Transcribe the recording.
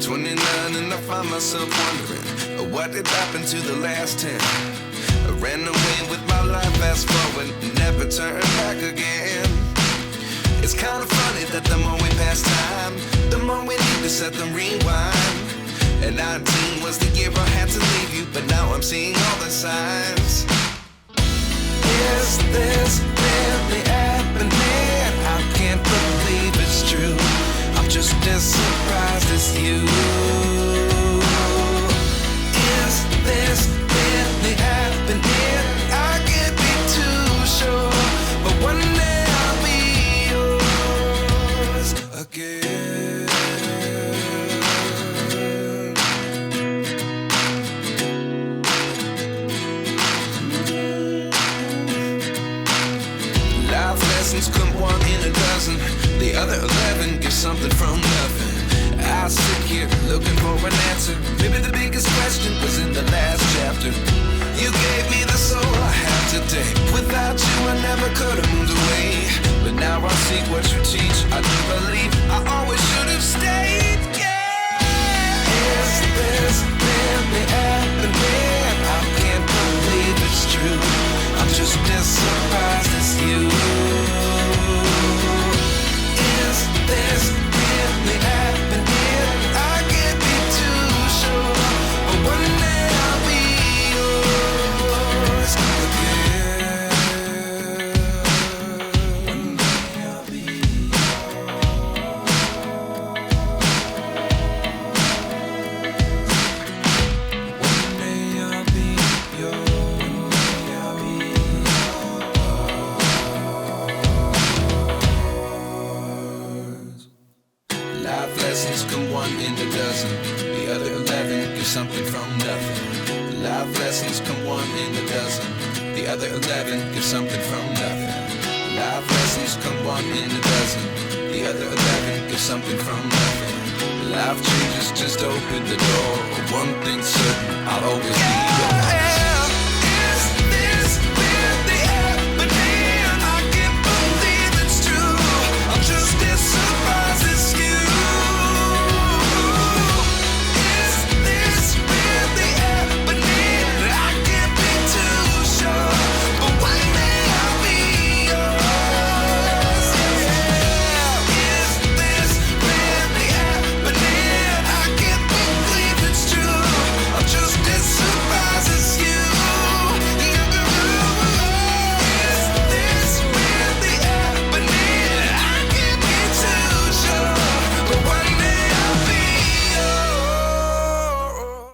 29 and I find myself wondering what did happen to the last 10. I ran away with my life, fast forward, never turn back again. It's kind of funny that the more we pass time, the more we need to set them rewind. And 19 was the year I had to leave you, but now I'm seeing all the signs. Is this really happening? I can't believe it's true. I'm just as surprised as you. Is this really happening? I can't be too sure, but one day I'll be yours again. Life lessons come one in a dozen. The other 11 get something from nothing. I sit here looking for an answer. Maybe the biggest question was in the last chapter. You gave me the soul I have today. Without you I never could have moved away. But now I see what you teach. I do believe I always should have stayed. Yeah. Is this really happening? I can't believe it's true. I'm just as surprised as you. Is this really happening? I can't be too sure, but one day I'll be yours again. One day I'll be yours. One day I'll be yours. One day I'll be yours. Life lessons come one in a dozen. The other 11 get something from nothing. Life lessons come one in a dozen. The other 11 get something from nothing. Life lessons come one in a dozen. The other 11 get something from nothing. Life changes just open the door. One thing's certain, I'll always be yours.